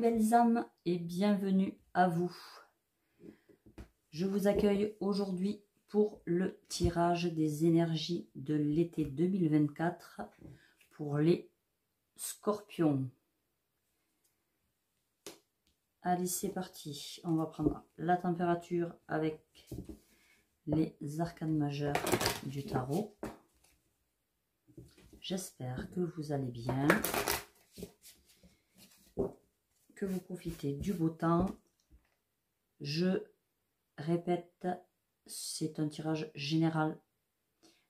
belles âmes et bienvenue à vous. Je vous accueille aujourd'hui pour le tirage des énergies de l'été 2024 pour les scorpions. Allez, c'est parti. On va prendre la température avec les arcanes majeures du tarot. J'espère que vous allez bien, que vous profitez du beau temps. Je répète, c'est un tirage général.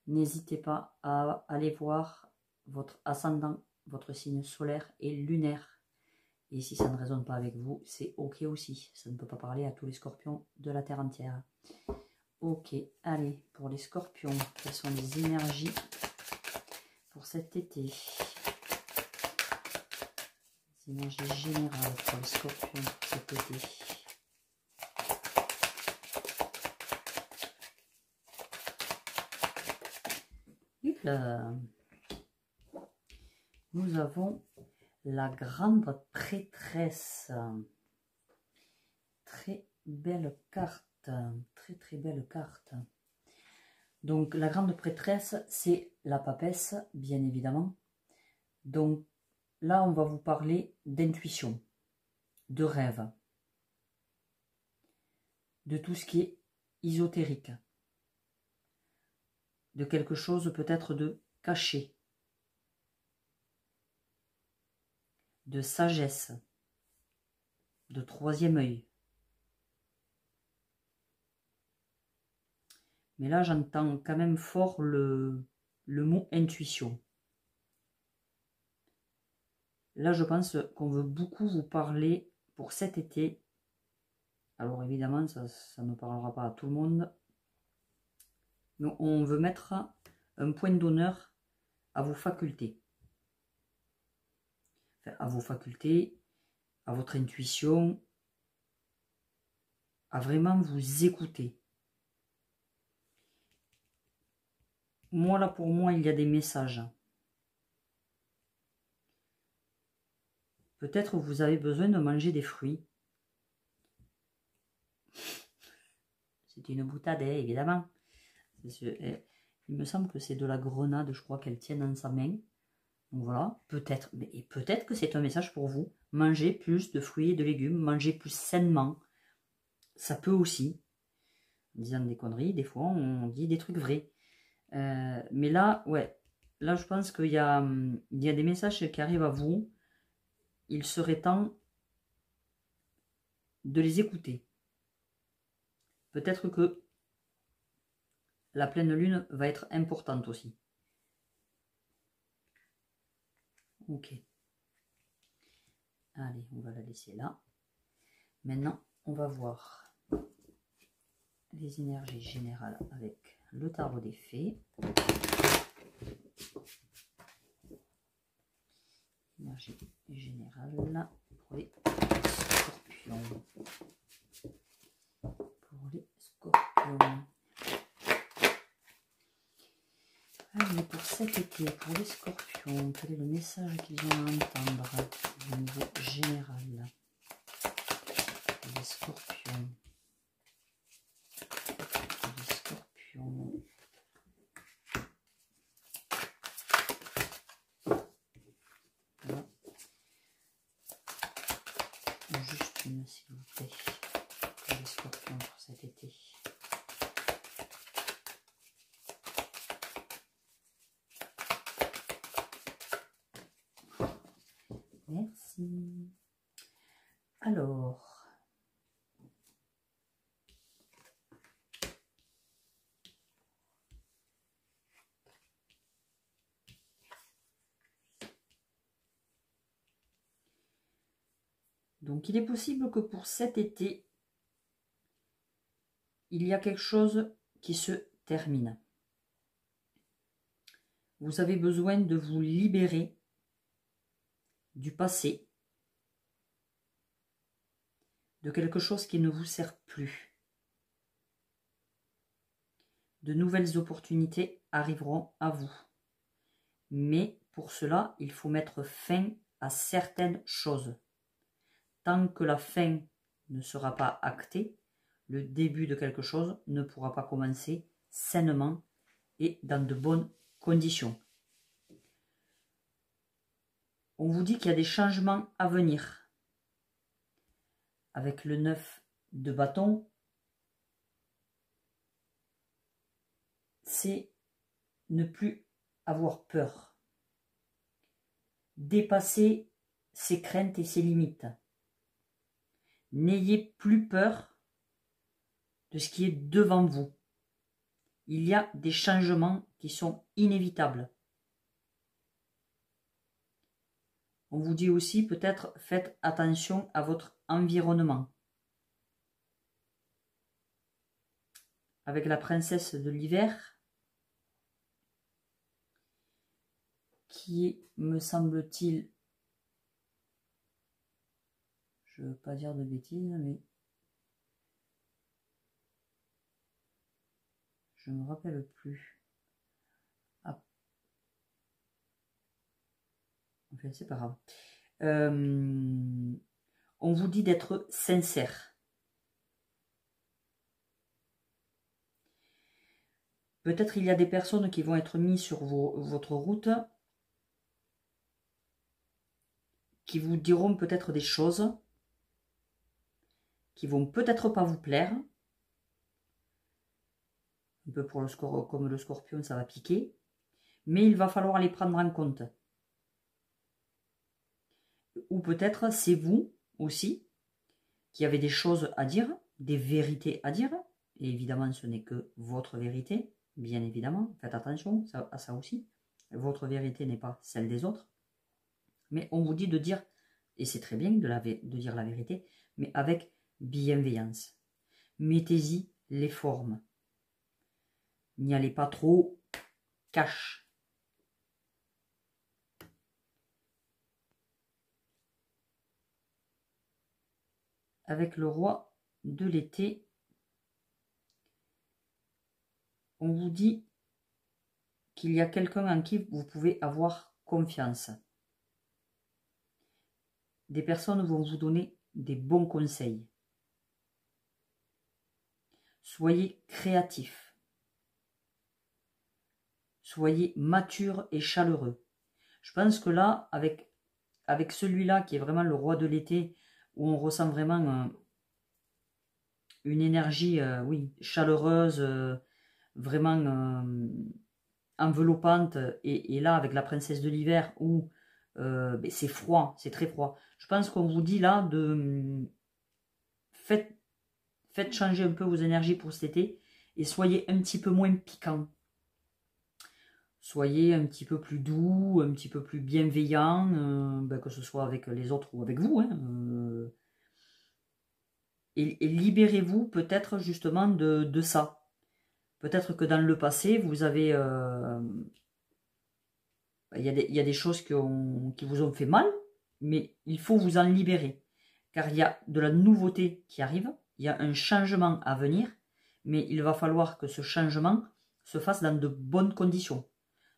N'hésitez pas à aller voir votre ascendant, votre signe solaire et lunaire. Et si ça ne résonne pas avec vous, c'est ok aussi. Ça ne peut pas parler à tous les scorpions de la terre entière. Ok, allez, pour les scorpions, quelles sont les énergies pour cet été? Les énergies générales pour les scorpions pour cet été. Nous avons la grande prêtresse. Très belle carte. Très belle carte. Donc la grande prêtresse, c'est la papesse, bien évidemment. Donc là, on va vous parler d'intuition, de rêve, de tout ce qui est ésotérique, de quelque chose peut-être de caché, de sagesse, de troisième œil. Mais là, j'entends quand même fort le mot intuition. Là, je pense qu'on veut beaucoup vous parler pour cet été. Alors évidemment, ça ne parlera pas à tout le monde. Mais on veut mettre un point d'honneur à vos facultés. Enfin, à vos facultés, à votre intuition, à vraiment vous écouter. Moi, là, pour moi, il y a des messages. Peut-être vous avez besoin de manger des fruits. C'est une boutade, évidemment. Il me semble que c'est de la grenade, je crois qu'elle tient dans sa main. Donc voilà, peut-être. Et peut-être que c'est un message pour vous. Mangez plus de fruits et de légumes, mangez plus sainement. Ça peut aussi. En disant des conneries, des fois, on dit des trucs vrais. Mais là, ouais. Là, je pense qu'il y a des messages qui arrivent à vous. Il serait temps de les écouter. Peut-être que la pleine lune va être importante aussi. Ok. Allez, on va la laisser là. Maintenant, on va voir les énergies générales avec le tarot des fées. Énergie générale pour les scorpions. Pour les scorpions. Allez, pour cet été, pour les scorpions, quel est le message qu'ils vont entendre au niveau général? Pour les scorpions. Pour les scorpions. Voilà. Juste une, s'il vous plaît, pour les scorpions pour cet été. Merci. Alors, donc il est possible que pour cet été, il y a quelque chose qui se termine. Vous avez besoin de vous libérer du passé, de quelque chose qui ne vous sert plus. De nouvelles opportunités arriveront à vous. Mais pour cela, il faut mettre fin à certaines choses. tant que la fin ne sera pas actée, le début de quelque chose ne pourra pas commencer sainement et dans de bonnes conditions. On vous dit qu'il y a des changements à venir. Avec le 9 de bâton, c'est ne plus avoir peur. Dépasser ses craintes et ses limites. N'ayez plus peur de ce qui est devant vous. Il y a des changements qui sont inévitables. On vous dit aussi peut-être faites attention à votre environnement. Avec la princesse de l'hiver, qui est, me semble-t-il, je ne veux pas dire de bêtises, mais je ne me rappelle plus. Ah. Enfin, c'est pas grave. On vous dit d'être sincère. Peut-être il y a des personnes qui vont être mises sur votre route, qui vous diront peut-être des choses qui vont peut-être pas vous plaire. Un peu pour comme le scorpion, ça va piquer. Mais il va falloir les prendre en compte. Ou peut-être c'est vous aussi qui avez des choses à dire, des vérités à dire. Et évidemment, ce n'est que votre vérité. Bien évidemment, faites attention à ça aussi. Votre vérité n'est pas celle des autres. Mais on vous dit de dire, et c'est très bien de dire la vérité, mais avec bienveillance. Mettez-y les formes. N'y allez pas trop cash. Avec le roi de l'été, on vous dit qu'il y a quelqu'un en qui vous pouvez avoir confiance. Des personnes vont vous donner des bons conseils. Soyez créatifs. Soyez mature et chaleureux. Je pense que là, avec celui-là qui est vraiment le roi de l'été, où on ressent vraiment une énergie oui, chaleureuse, vraiment enveloppante, et là avec la princesse de l'hiver où c'est froid, c'est très froid. Je pense qu'on vous dit là de faites changer un peu vos énergies pour cet été et soyez un petit peu moins piquant. Soyez un petit peu plus doux, un petit peu plus bienveillant, que ce soit avec les autres ou avec vous. Hein, et libérez-vous peut-être justement de ça. Peut-être que dans le passé, vous avez... il y a des choses qui vous ont fait mal, mais il faut vous en libérer. Car il y a de la nouveauté qui arrive, il y a un changement à venir, mais il va falloir que ce changement se fasse dans de bonnes conditions.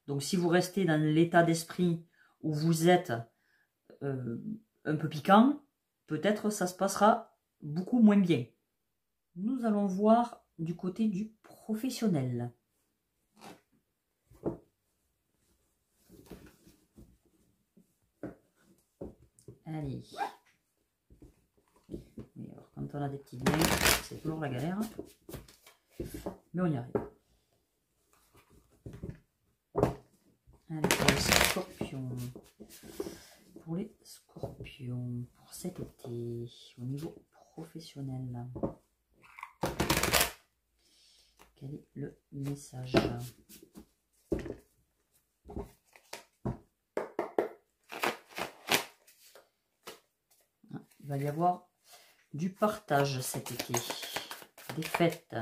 Donc si vous restez dans l'état d'esprit où vous êtes un peu piquant, peut-être ça se passera beaucoup moins bien. Nous allons voir du côté du professionnel. Allez. Mais alors, quand on a des petites mains, c'est toujours la galère. Mais on y arrive. Allez, pour les scorpions. Pour les scorpions, pour cet été, au niveau professionnel. Quel est le message ? Il va y avoir du partage cet été, des fêtes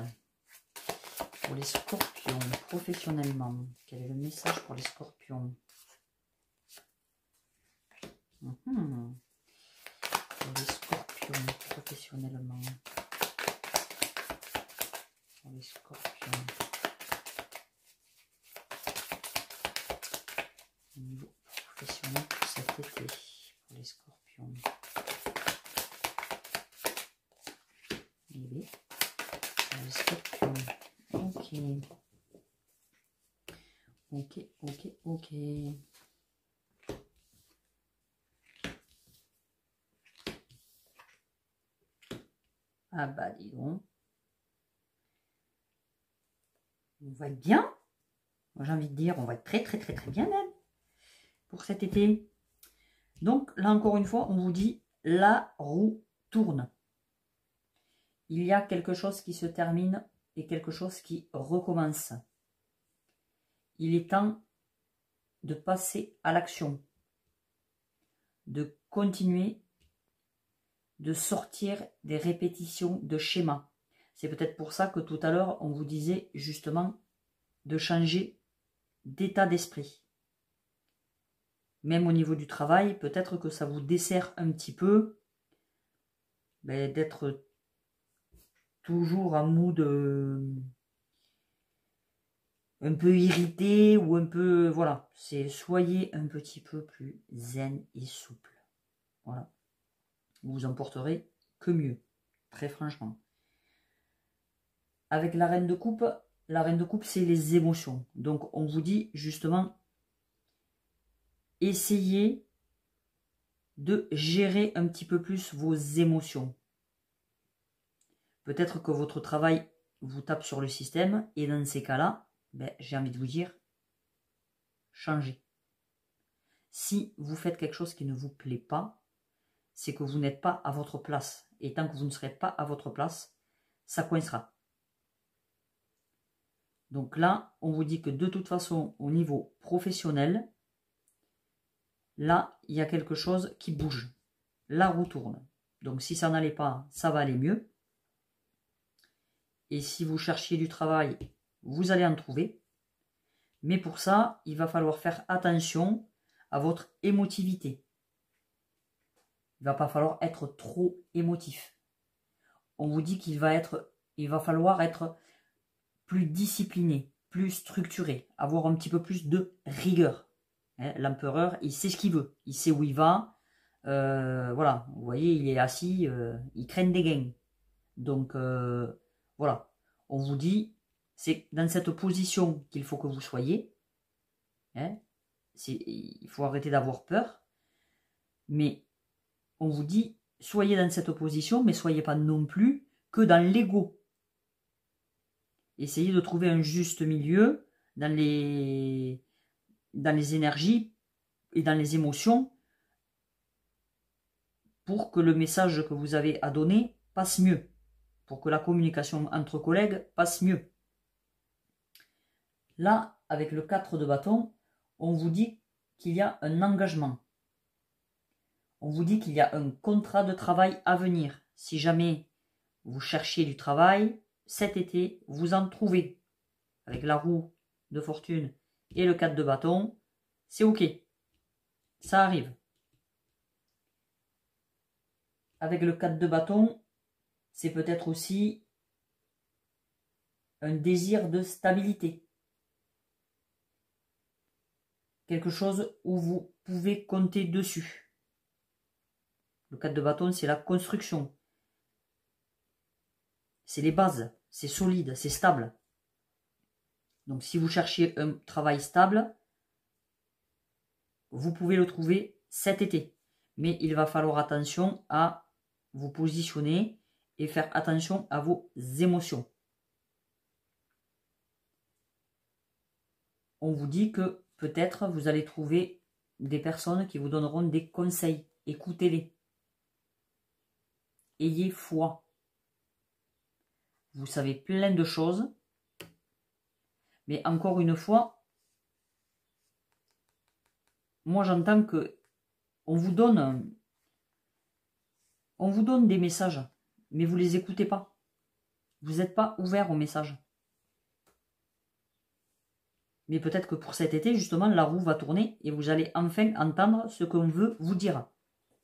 pour les scorpions professionnellement. Quel est le message pour les scorpions? Pour les scorpions professionnellement. Pour les scorpions. Au niveau professionnel pour cet été, pour les scorpions. Eh bien, ok. Ok. Ah bah dis donc. On va être bien. Moi j'ai envie de dire, on va être très bien même. Pour cet été. Donc là encore une fois, on vous dit, la roue tourne. Il y a quelque chose qui se termine et quelque chose qui recommence. Il est temps de passer à l'action, de continuer, de sortir des répétitions de schémas. C'est peut-être pour ça que tout à l'heure, on vous disait justement de changer d'état d'esprit. Même au niveau du travail, peut-être que ça vous dessert un petit peu d'être toujours en mood un peu irrité ou un peu... Voilà, soyez un petit peu plus zen et souple. Voilà. Vous en porterez que mieux, très franchement. Avec la reine de coupe c'est les émotions. Donc on vous dit justement, essayez de gérer un petit peu plus vos émotions. Peut-être que votre travail vous tape sur le système et dans ces cas-là, j'ai envie de vous dire, changez. Si vous faites quelque chose qui ne vous plaît pas, c'est que vous n'êtes pas à votre place. Et tant que vous ne serez pas à votre place, ça coincera. Donc là, on vous dit que de toute façon, au niveau professionnel, là, il y a quelque chose qui bouge. La roue tourne. Donc si ça n'allait pas, ça va aller mieux. Et si vous cherchiez du travail, vous allez en trouver. Mais pour ça, il va falloir faire attention à votre émotivité. Il ne va pas falloir être trop émotif. On vous dit qu'il va falloir être plus discipliné, plus structuré, avoir un petit peu plus de rigueur. L'empereur, il sait ce qu'il veut, il sait où il va. Voilà, vous voyez, il est assis, il craigne des gains. Donc, voilà, on vous dit, c'est dans cette position qu'il faut que vous soyez. Il faut arrêter d'avoir peur. Mais on vous dit, soyez dans cette position, mais soyez pas non plus que dans l'ego. Essayez de trouver un juste milieu dans les énergies et dans les émotions pour que le message que vous avez à donner passe mieux, pour que la communication entre collègues passe mieux. Là, avec le 4 de bâton, on vous dit qu'il y a un engagement. On vous dit qu'il y a un contrat de travail à venir. Si jamais vous cherchiez du travail, cet été, vous en trouvez. Avec la roue de fortune et le 4 de bâton, c'est ok. Ça arrive. Avec le 4 de bâton, c'est peut-être aussi un désir de stabilité. Quelque chose où vous pouvez compter dessus. Le 4 de bâton, c'est la construction. C'est les bases. C'est solide, c'est stable. Donc si vous cherchez un travail stable, vous pouvez le trouver cet été. Mais il va falloir attention à vous positionner et faire attention à vos émotions. On vous dit que peut-être vous allez trouver des personnes qui vous donneront des conseils. Écoutez-les. Ayez foi. Vous savez plein de choses. Mais encore une fois, moi j'entends que on vous donne des messages, mais vous ne les écoutez pas. Vous n'êtes pas ouvert aux messages. Mais peut-être que pour cet été, justement, la roue va tourner et vous allez enfin entendre ce qu'on veut vous dire.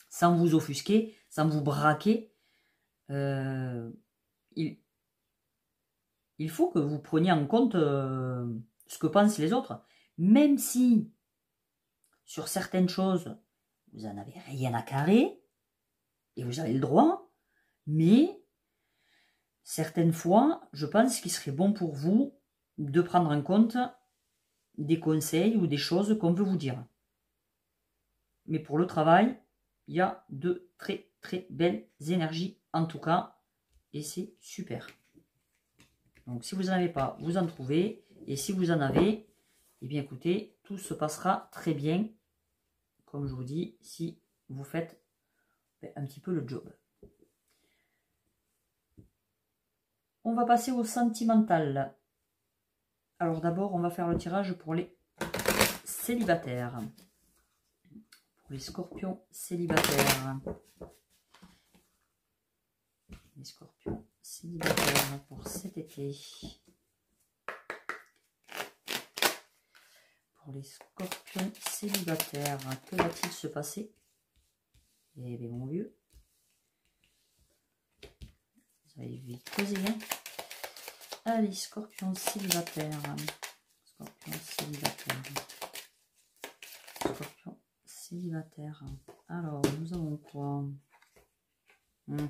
Sans vous offusquer, sans vous braquer. Il faut que vous preniez en compte ce que pensent les autres. Même si, sur certaines choses, vous n'en avez rien à carrer, et vous avez le droit, mais Certaines fois, je pense qu'il serait bon pour vous de prendre en compte des conseils ou des choses qu'on veut vous dire. Mais pour le travail, il y a de très très belles énergies en tout cas. Et c'est super. Donc si vous n'en avez pas, vous en trouvez. Et si vous en avez, eh bien écoutez, tout se passera très bien. Comme je vous dis, si vous faites un petit peu le job. On va passer au sentimental. Alors d'abord, on va faire le tirage pour les célibataires. Pour les scorpions célibataires. Les scorpions célibataires pour cet été. Pour les scorpions célibataires, que va-t-il se passer? Eh bien mon vieux, vous avez vite posé, hein. Allez, scorpions célibataires. Scorpions célibataires. Scorpions célibataires. Alors, nous avons quoi? Ben,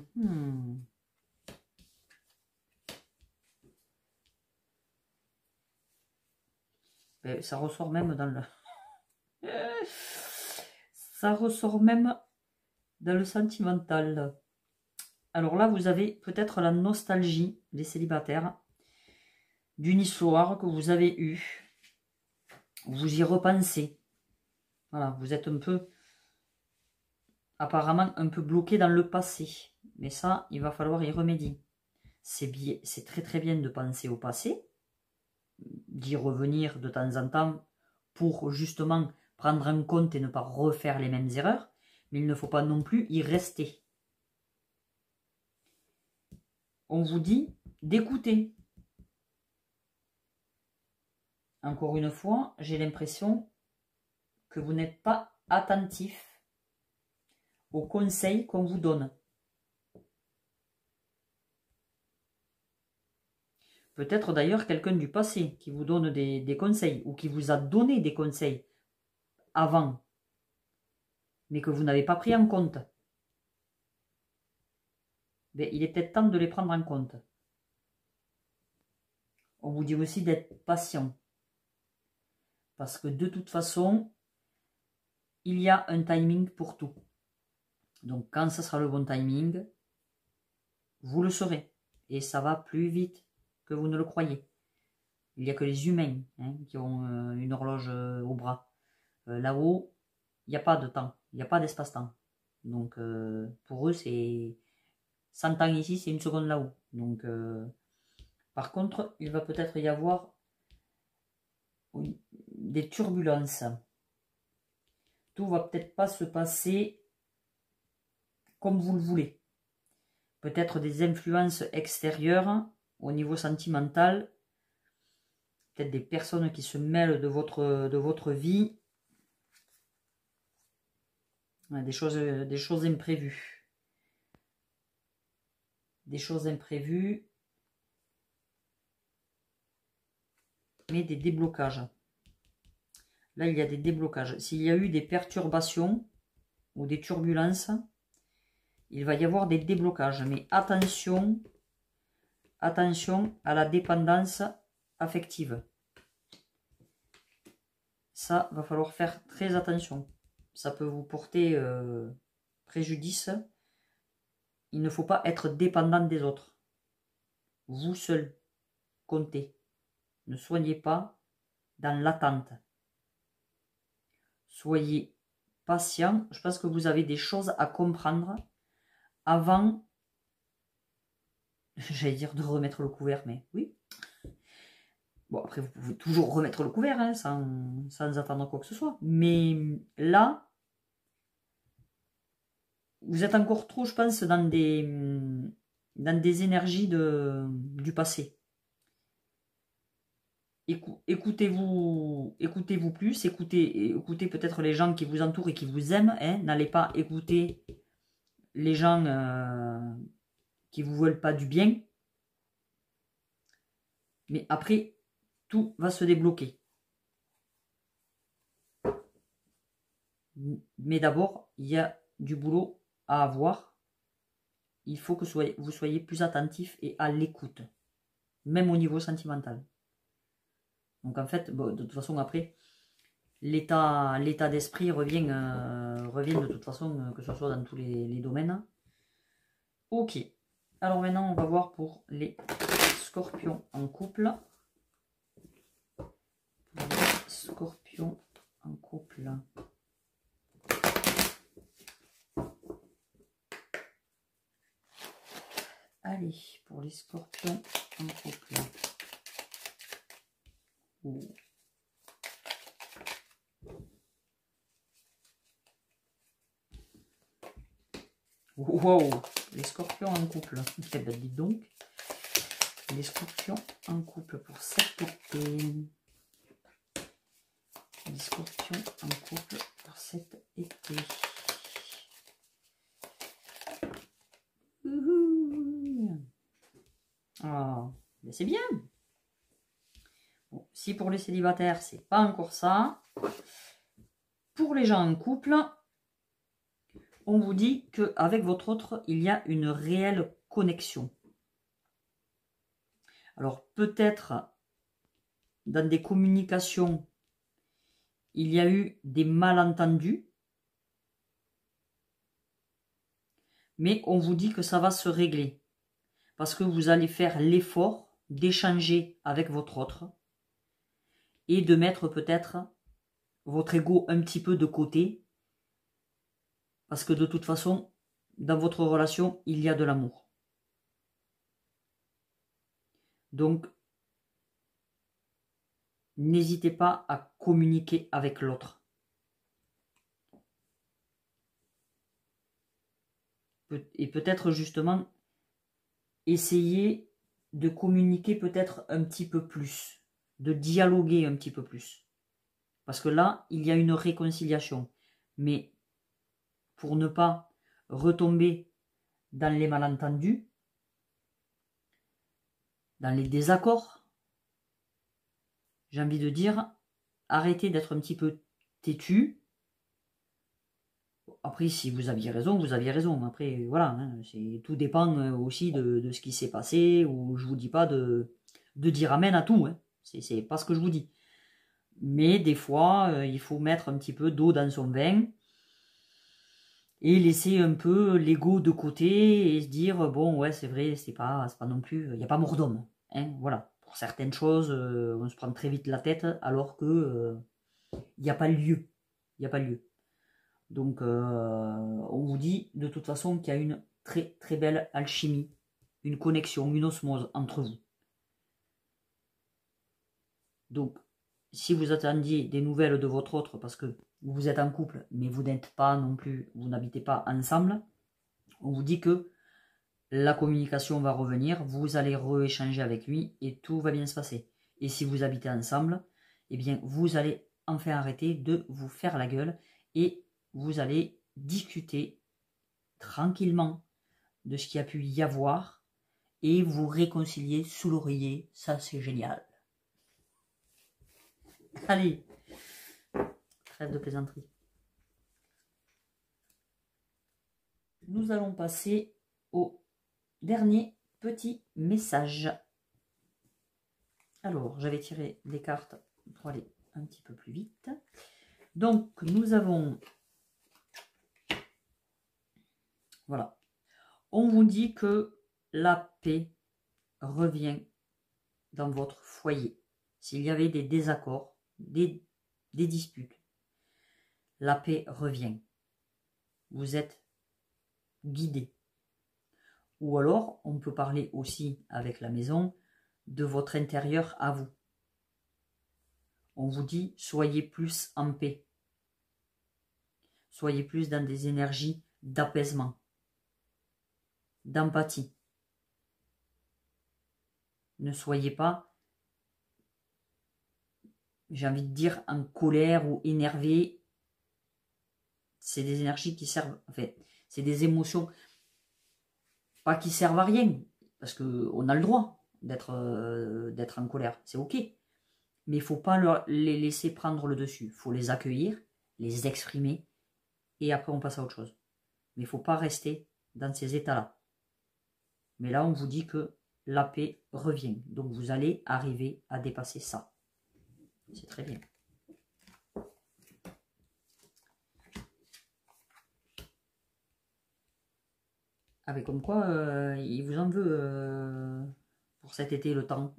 ça ressort même dans le... ça ressort même dans le sentimental. Alors là, vous avez peut-être la nostalgie, les célibataires, d'une histoire que vous avez eue. Vous y repensez. Voilà, vous êtes un peu, apparemment, un peu bloqué dans le passé. Mais ça, il va falloir y remédier. C'est très très bien de penser au passé, d'y revenir de temps en temps pour justement prendre en compte et ne pas refaire les mêmes erreurs. Mais il ne faut pas non plus y rester. On vous dit d'écouter. Encore une fois, j'ai l'impression que vous n'êtes pas attentif aux conseils qu'on vous donne. Peut-être d'ailleurs quelqu'un du passé qui vous donne des conseils ou qui vous a donné des conseils avant, mais que vous n'avez pas pris en compte. Mais il est peut-être temps de les prendre en compte. On vous dit aussi d'être patient. Parce que de toute façon, il y a un timing pour tout. Donc quand ce sera le bon timing, vous le saurez. Et ça va plus vite que vous ne le croyez. Il n'y a que les humains qui ont une horloge au bras. Là-haut, il n'y a pas de temps, il n'y a pas d'espace-temps. Donc pour eux, c'est 100 ans ici, c'est une seconde là-haut. Donc par contre, il va peut-être y avoir des turbulences. Tout va peut-être pas se passer comme vous le voulez. Peut-être des influences extérieures au niveau sentimental. Peut-être des personnes qui se mêlent de votre vie. Des choses imprévues. Des choses imprévues. Mais des déblocages. Là, il y a des déblocages. S'il y a eu des perturbations ou des turbulences, il va y avoir des déblocages. Mais attention, attention à la dépendance affective. Ça, va falloir faire très attention. Ça peut vous porter préjudice. Il ne faut pas être dépendant des autres. Vous seul, comptez. Ne soyez pas dans l'attente. Soyez patient. Je pense que vous avez des choses à comprendre avant, j'allais dire de remettre le couvert, mais oui. Bon, après, vous pouvez toujours remettre le couvert hein, sans attendre quoi que ce soit. Mais là, vous êtes encore trop, je pense, dans des énergies du passé. Écoutez-vous plus, écoutez peut-être les gens qui vous entourent et qui vous aiment. Hein. N'allez pas écouter les gens qui vous veulent pas du bien. Mais après, tout va se débloquer. Mais d'abord, il y a du boulot à avoir. il faut que vous soyez plus attentif et à l'écoute, même au niveau sentimental. Donc en fait, bon, de toute façon après, l'état d'esprit revient de toute façon, que ce soit dans tous les domaines. Ok, alors maintenant on va voir pour les scorpions en couple. Scorpion en couple. Allez, pour les scorpions en couple. Oh. Wow, les scorpions en couple. Eh ben, dites donc. Les scorpions en couple pour cet été. Les scorpions en couple pour cet été. Ah, ben c'est bien. Bon, si pour les célibataires, c'est pas encore ça. Pour les gens en couple, on vous dit qu'avec votre autre, il y a une réelle connexion. Alors peut-être dans des communications, il y a eu des malentendus, mais on vous dit que ça va se régler parce que vous allez faire l'effort d'échanger avec votre autre et de mettre peut-être votre ego un petit peu de côté parce que de toute façon, dans votre relation, il y a de l'amour. Donc, n'hésitez pas à communiquer avec l'autre. Et peut-être justement, essayer de communiquer peut-être un petit peu plus, de dialoguer un petit peu plus. Parce que là, il y a une réconciliation. Mais pour ne pas retomber dans les malentendus, dans les désaccords, j'ai envie de dire, arrêtez d'être un petit peu têtu. Après, si vous aviez raison, vous aviez raison. Après, voilà, hein, tout dépend aussi de ce qui s'est passé. Ou je vous dis pas de dire amen à tout. Hein. C'est pas ce que je vous dis. Mais des fois, il faut mettre un petit peu d'eau dans son vin et laisser un peu l'ego de côté et se dire, bon, ouais, c'est vrai, c'est pas non plus, il n'y a pas mort d'homme. Hein, voilà. Pour certaines choses, on se prend très vite la tête alors que il n'y a pas lieu. Il n'y a pas lieu. Donc, on vous dit de toute façon qu'il y a une très très belle alchimie, une connexion, une osmose entre vous. Donc, si vous attendiez des nouvelles de votre autre parce que vous êtes en couple, mais vous n'êtes pas non plus, vous n'habitez pas ensemble, on vous dit que la communication va revenir, vous allez rééchanger avec lui et tout va bien se passer. Et si vous habitez ensemble, eh bien, vous allez enfin arrêter de vous faire la gueule et vous allez discuter tranquillement de ce qu'il y a pu y avoir et vous réconcilier sous l'oreiller. Ça, c'est génial. Allez, trêve de plaisanterie. Nous allons passer au dernier petit message. Alors, j'avais tiré les cartes pour aller un petit peu plus vite. Donc, nous avons... Voilà. On vous dit que la paix revient dans votre foyer. S'il y avait des désaccords, des disputes, la paix revient. Vous êtes guidé. Ou alors, on peut parler aussi avec la maison de votre intérieur à vous. On vous dit, soyez plus en paix. Soyez plus dans des énergies d'apaisement, d'empathie. Ne soyez pas, j'ai envie de dire, en colère ou énervé. C'est des énergies qui servent, en fait, c'est des émotions, pas qui servent à rien, parce qu'on a le droit d'être en colère, c'est ok. Mais il ne faut pas les laisser prendre le dessus. Il faut les accueillir, les exprimer, et après on passe à autre chose. Mais il ne faut pas rester dans ces états-là. Mais là, on vous dit que la paix revient. Donc, vous allez arriver à dépasser ça. C'est très bien. Avec comme quoi, il vous en veut pour cet été, le temps.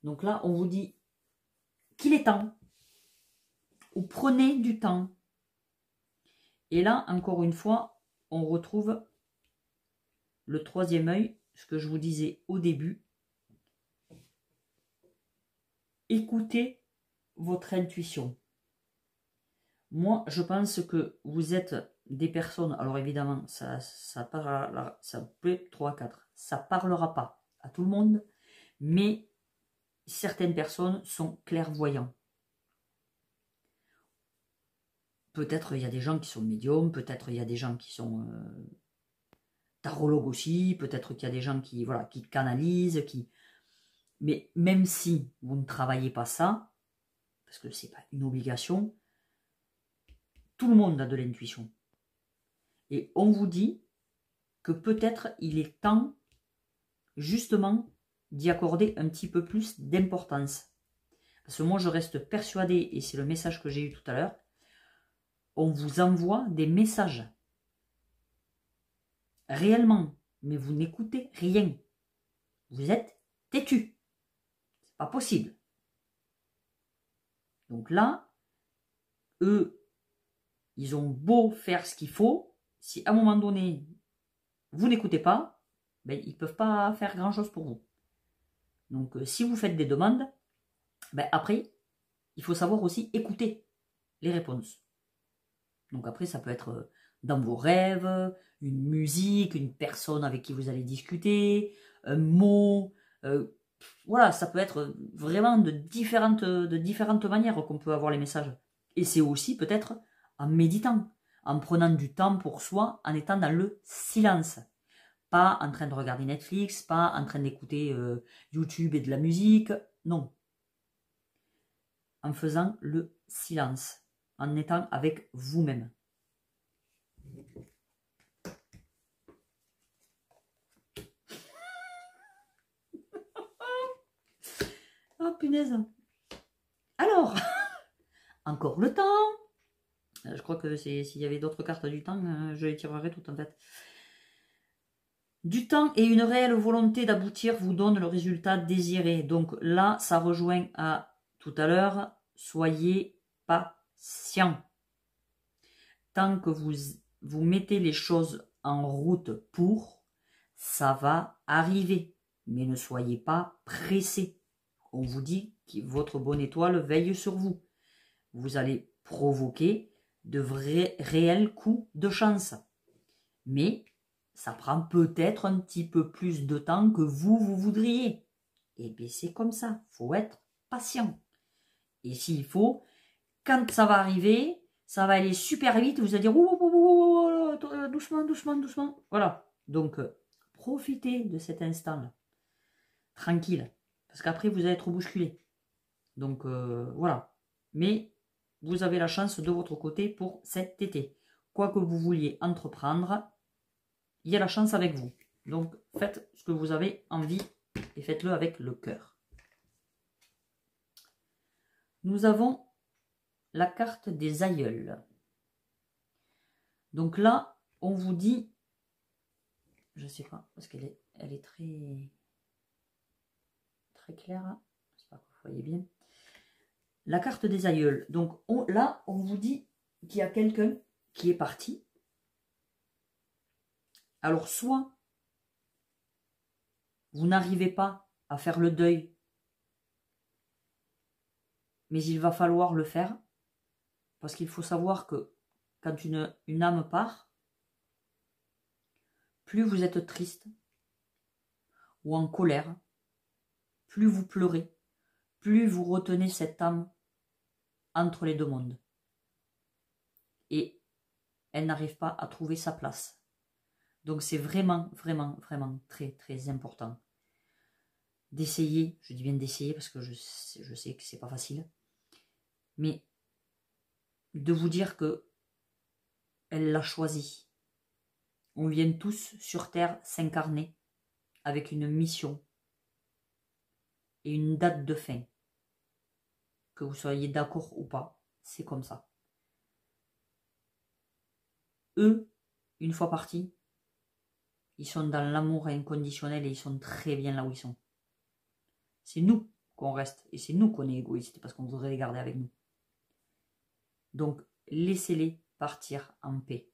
Donc là, on vous dit qu'il est temps. Ou prenez du temps. Et là, encore une fois, on retrouve le troisième œil, ce que je vous disais au début. Écoutez votre intuition. Moi, je pense que vous êtes des personnes, alors évidemment, ça peut 3, 4, ça parlera pas à tout le monde, mais certaines personnes sont clairvoyants. Peut-être il y a des gens qui sont médiums, peut-être il y a des gens qui sont tarologues aussi, peut-être qu'il y a des gens qui, voilà, qui canalisent, mais même si vous ne travaillez pas ça, parce que ce n'est pas une obligation, tout le monde a de l'intuition. Et on vous dit que peut-être il est temps justement d'y accorder un petit peu plus d'importance. Parce que moi je reste persuadée, et c'est le message que j'ai eu tout à l'heure, on vous envoie des messages. Réellement, mais vous n'écoutez rien. Vous êtes têtu. C'est pas possible. Donc là, eux, ils ont beau faire ce qu'il faut, si à un moment donné, vous n'écoutez pas, ben, ils ne peuvent pas faire grand-chose pour vous. Donc, si vous faites des demandes, ben, après, il faut savoir aussi écouter les réponses. Donc après, ça peut être dans vos rêves, une musique, une personne avec qui vous allez discuter, un mot. Voilà, ça peut être vraiment de différentes manières qu'on peut avoir les messages. Et c'est aussi peut-être en méditant, en prenant du temps pour soi, en étant dans le silence. Pas en train de regarder Netflix, pas en train d'écouter YouTube et de la musique, non. En faisant le silence, en étant avec vous-même. Oh punaise. Alors, encore le temps. Je crois que s'il y avait d'autres cartes du temps, je les tirerai toutes en fait. Du temps et une réelle volonté d'aboutir vous donnent le résultat désiré. Donc là, ça rejoint à tout à l'heure. Soyez patient. Tant que vous mettez les choses en route pour, ça va arriver. Mais ne soyez pas pressé. On vous dit que votre bonne étoile veille sur vous. Vous allez provoquer de vrais, réels coups de chance. Mais ça prend peut-être un petit peu plus de temps que vous voudriez. Et bien c'est comme ça, il faut être patient. Et s'il faut, quand ça va arriver, ça va aller super vite, vous allez dire doucement, doucement, doucement. Voilà. Donc, profitez de cet instant-là. Tranquille. Parce qu'après, vous allez être bousculé. Donc, voilà. Mais vous avez la chance de votre côté pour cet été. Quoi que vous vouliez entreprendre, il y a la chance avec vous. Donc, faites ce que vous avez envie et faites-le avec le cœur. Nous avons la carte des aïeuls. Donc là, on vous dit, je ne sais pas, parce qu'elle est très claire. J'espère que vous voyez bien. La carte des aïeuls. Donc là, on vous dit qu'il y a quelqu'un qui est parti. Alors, soit vous n'arrivez pas à faire le deuil, mais il va falloir le faire, parce qu'il faut savoir que quand une âme part, plus vous êtes triste ou en colère, plus vous pleurez, plus vous retenez cette âme entre les deux mondes. Et elle n'arrive pas à trouver sa place. Donc c'est vraiment, vraiment, vraiment très, très important d'essayer, je dis bien d'essayer parce que je sais que c'est pas facile, mais de vous dire que elle l'a choisi. On vient tous sur Terre s'incarner avec une mission et une date de fin. Que vous soyez d'accord ou pas, c'est comme ça. Eux, une fois partis, ils sont dans l'amour inconditionnel et ils sont très bien là où ils sont. C'est nous qu'on reste et c'est nous qu'on est égoïste parce qu'on voudrait les garder avec nous. Donc, laissez-les partir en paix.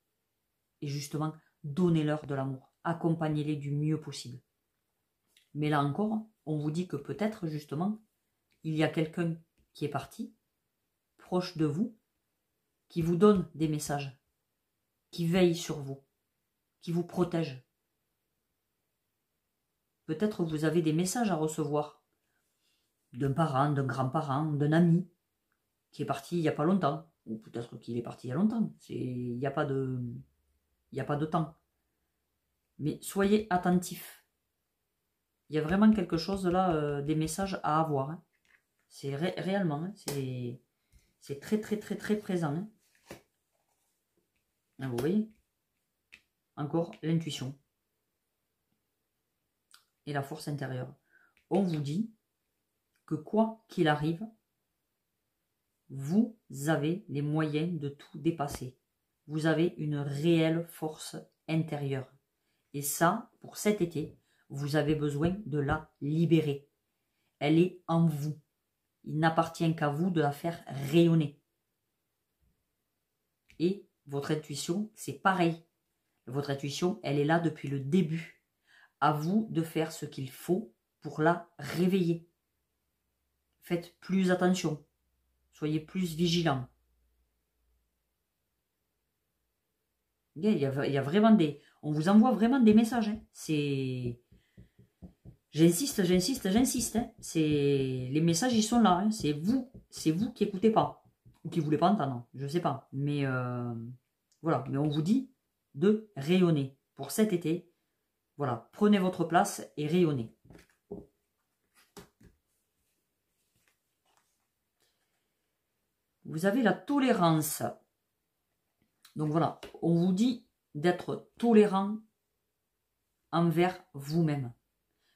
Et justement, donnez-leur de l'amour. Accompagnez-les du mieux possible. Mais là encore, on vous dit que peut-être justement, il y a quelqu'un qui est parti, proche de vous, qui vous donne des messages, qui veille sur vous, qui vous protège. Peut-être vous avez des messages à recevoir d'un parent, d'un grand-parent, d'un ami qui est parti il n'y a pas longtemps. Ou peut-être qu'il est parti il y a longtemps. Il n'y a pas de temps. Mais soyez attentifs. Il y a vraiment quelque chose là, des messages à avoir. Hein. C'est réellement, hein, c'est très très très très présent. Hein. Vous voyez? Encore l'intuition. Et la force intérieure. On vous dit que quoi qu'il arrive, vous avez les moyens de tout dépasser. Vous avez une réelle force intérieure. Et ça, pour cet été, vous avez besoin de la libérer. Elle est en vous. Il n'appartient qu'à vous de la faire rayonner. Et votre intuition, c'est pareil. Votre intuition, elle est là depuis le début. À vous de faire ce qu'il faut pour la réveiller. Faites plus attention. Soyez plus vigilants. Il y a vraiment des... On vous envoie vraiment des messages. Hein. C'est... J'insiste. Hein. Les messages, ils sont là. Hein. C'est vous qui écoutez pas. Ou qui ne voulez pas entendre. Je ne sais pas. Mais voilà. Mais on vous dit de rayonner. Pour cet été, voilà. Prenez votre place et rayonnez. Vous avez la tolérance. Donc voilà, on vous dit d'être tolérant envers vous-même.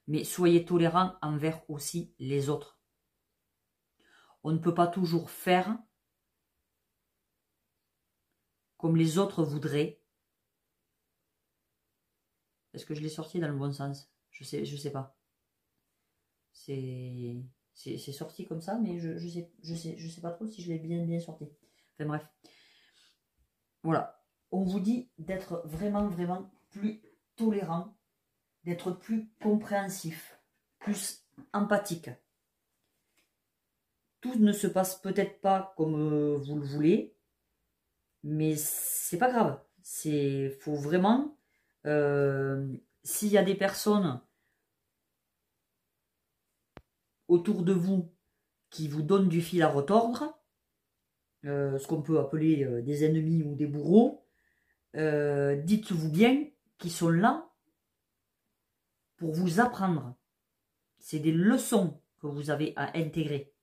Mais soyez tolérant envers aussi les autres. On ne peut pas toujours faire comme les autres voudraient. Est-ce que je l'ai sorti dans le bon sens? Je sais pas. C'est sorti comme ça, mais je sais pas trop si je l'ai bien sorti. Enfin bref. Voilà. On vous dit d'être vraiment plus tolérant, d'être plus compréhensif, plus empathique. Tout ne se passe peut-être pas comme vous le voulez, mais c'est pas grave. Faut vraiment, s'il y a des personnes autour de vous qui vous donnent du fil à retordre, ce qu'on peut appeler des ennemis ou des bourreaux, dites-vous bien qu'ils sont là pour vous apprendre. C'est des leçons que vous avez à intégrer.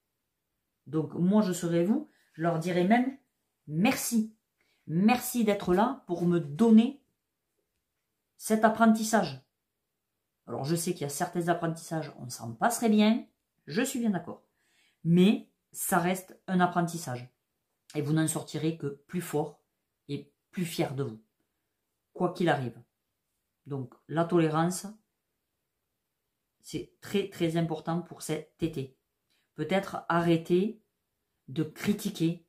Donc moi je serai vous, je leur dirai même merci. Merci d'être là pour me donner cet apprentissage. Alors je sais qu'il y a certains apprentissages, on s'en passerait bien, je suis bien d'accord. Mais ça reste un apprentissage. Et vous n'en sortirez que plus fort et plus fier de vous. Quoi qu'il arrive. Donc la tolérance, c'est très important pour cet été. Peut-être arrêter de critiquer,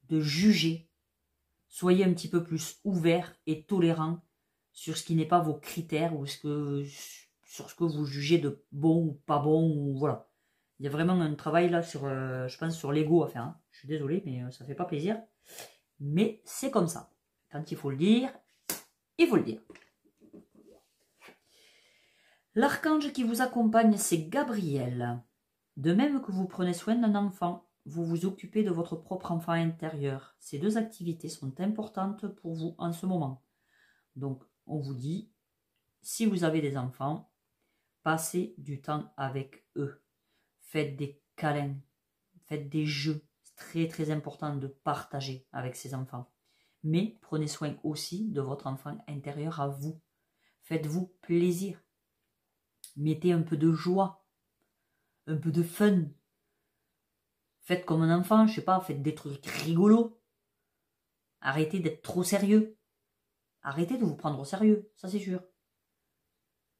de juger. Soyez un petit peu plus ouvert et tolérant sur ce qui n'est pas vos critères ou sur ce que vous jugez de bon ou pas bon. Ou voilà. Il y a vraiment un travail là sur, je pense, sur l'ego à faire. Hein. Je suis désolée, mais ça fait pas plaisir. Mais c'est comme ça. Quand il faut le dire, il faut le dire. L'archange qui vous accompagne, c'est Gabriel. De même que vous prenez soin d'un enfant, vous vous occupez de votre propre enfant intérieur. Ces deux activités sont importantes pour vous en ce moment. Donc, on vous dit, si vous avez des enfants, passez du temps avec eux. Faites des câlins, faites des jeux. C'est très important de partager avec ces enfants. Mais prenez soin aussi de votre enfant intérieur à vous. Faites-vous plaisir. Mettez un peu de joie, un peu de fun. Faites comme un enfant, je sais pas, faites des trucs rigolos. Arrêtez d'être trop sérieux. Arrêtez de vous prendre au sérieux, ça c'est sûr.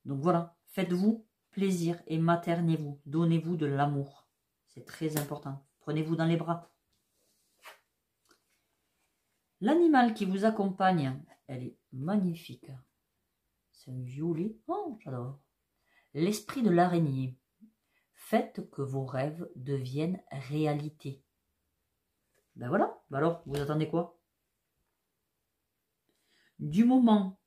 Donc voilà, faites-vous plaisir et maternez-vous. Donnez-vous de l'amour. C'est très important. Prenez-vous dans les bras. L'animal qui vous accompagne, elle est magnifique. C'est un violet. Oh, j'adore. L'esprit de l'araignée. Faites que vos rêves deviennent réalité. Ben voilà. Ben alors, vous attendez quoi? Du moment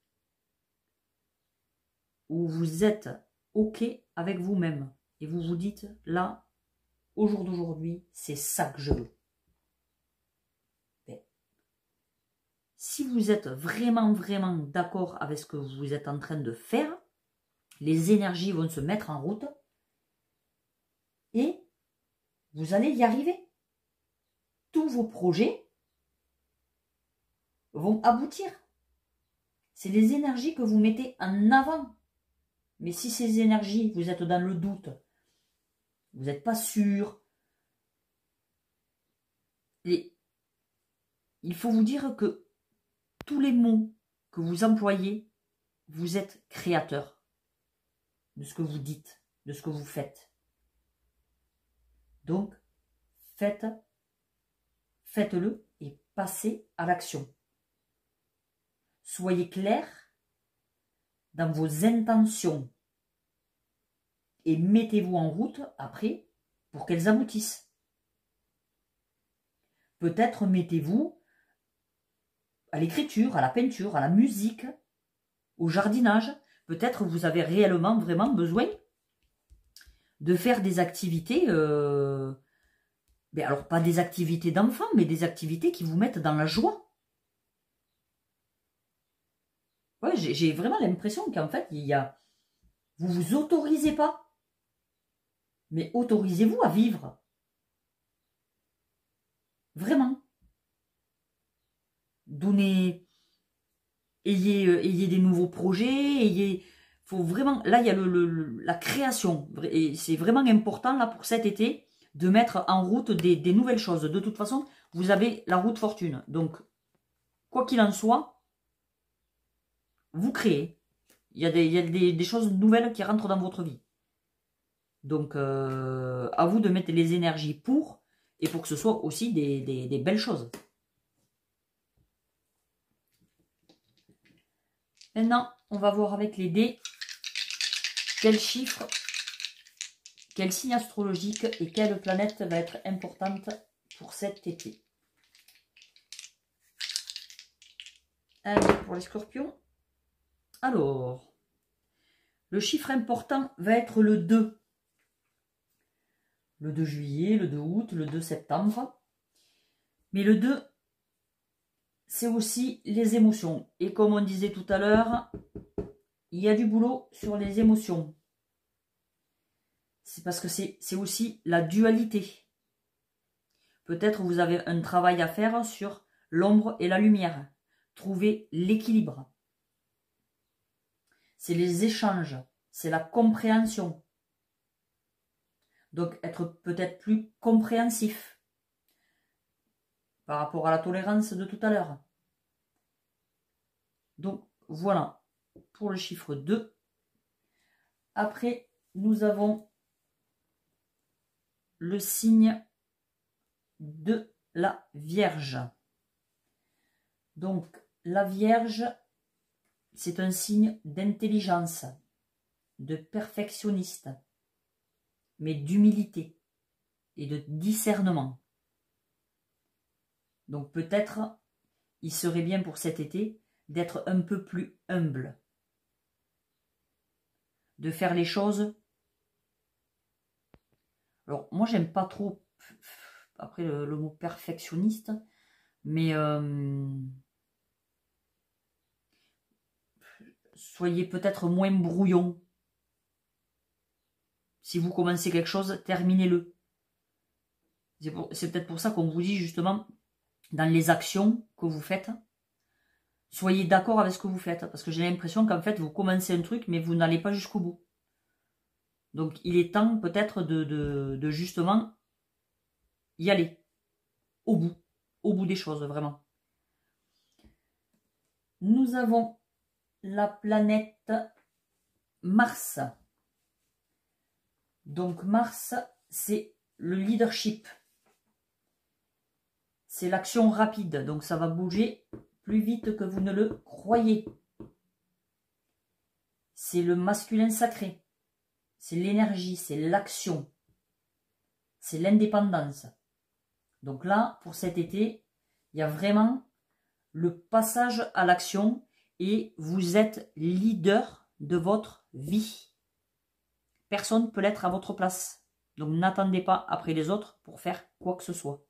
où vous êtes OK avec vous-même et vous vous dites, là, au jour d'aujourd'hui, c'est ça que je veux. Ben, si vous êtes vraiment, vraiment d'accord avec ce que vous êtes en train de faire, les énergies vont se mettre en route et vous allez y arriver. Tous vos projets vont aboutir. C'est les énergies que vous mettez en avant. Mais si ces énergies, vous êtes dans le doute, vous n'êtes pas sûr, il faut vous dire que tous les mots que vous employez, vous êtes créateur de ce que vous dites, de ce que vous faites. Donc, faites-le et passez à l'action. Soyez clair dans vos intentions et mettez-vous en route après pour qu'elles aboutissent. Peut-être mettez-vous à l'écriture, à la peinture, à la musique, au jardinage. Peut-être vous avez réellement, vraiment besoin de faire des activités, alors pas des activités d'enfants, mais des activités qui vous mettent dans la joie. Ouais, j'ai vraiment l'impression qu'en fait, vous vous autorisez pas, mais autorisez-vous à vivre. Vraiment. Ayez des nouveaux projets, faut vraiment, là il y a la création, et c'est vraiment important là pour cet été, de mettre en route des nouvelles choses. De toute façon, vous avez la route fortune, donc quoi qu'il en soit, vous créez. Il y a des choses nouvelles qui rentrent dans votre vie. Donc, à vous de mettre les énergies pour, et pour que ce soit aussi des belles choses. Maintenant, on va voir avec les dés quel chiffre, quel signe astrologique et quelle planète va être importante pour cet été. Un dé pour les scorpions. Alors, le chiffre important va être le 2. Le 2 juillet, le 2 août, le 2 septembre. Mais le 2, c'est aussi les émotions. Et comme on disait tout à l'heure, il y a du boulot sur les émotions. C'est parce que c'est aussi la dualité. Peut-être vous avez un travail à faire sur l'ombre et la lumière. Trouver l'équilibre. C'est les échanges. C'est la compréhension. Donc être peut-être plus compréhensif par rapport à la tolérance de tout à l'heure. Donc voilà pour le chiffre 2. Après, nous avons le signe de la Vierge. Donc la Vierge, c'est un signe d'intelligence, de perfectionniste, mais d'humilité et de discernement. Donc peut-être, il serait bien pour cet été d'être un peu plus humble, de faire les choses. Alors moi j'aime pas trop, après le mot perfectionniste, mais soyez peut-être moins brouillon. Si vous commencez quelque chose, terminez-le. C'est peut-être pour ça qu'on vous dit justement, dans les actions que vous faites, soyez d'accord avec ce que vous faites. Parce que j'ai l'impression qu'en fait, vous commencez un truc, mais vous n'allez pas jusqu'au bout. Donc, il est temps peut-être de justement y aller. Au bout des choses, vraiment. Nous avons la planète Mars. Donc, Mars, c'est le leadership. C'est l'action rapide. Donc, ça va bouger plus vite que vous ne le croyez. C'est le masculin sacré. C'est l'énergie, c'est l'action. C'est l'indépendance. Donc là, pour cet été, il y a vraiment le passage à l'action et vous êtes leader de votre vie. Personne ne peut l'être à votre place. Donc n'attendez pas après les autres pour faire quoi que ce soit.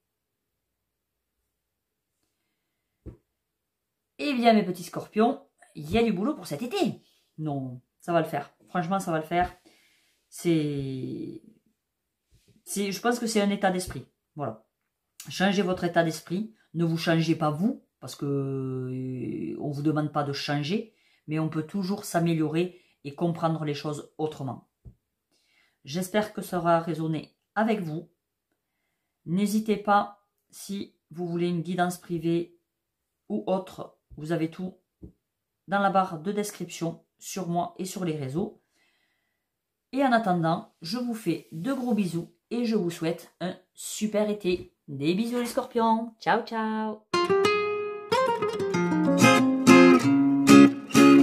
Eh bien mes petits scorpions, il y a du boulot pour cet été. Non, ça va le faire. Franchement, ça va le faire. Je pense que c'est un état d'esprit. Voilà. Changez votre état d'esprit. Ne vous changez pas vous, parce que on ne vous demande pas de changer, mais on peut toujours s'améliorer et comprendre les choses autrement. J'espère que ça aura résonné avec vous. N'hésitez pas, si vous voulez une guidance privée ou autre, vous avez tout dans la barre de description sur moi et sur les réseaux. Et en attendant, je vous fais de gros bisous et je vous souhaite un super été. Des bisous les scorpions. Ciao, ciao.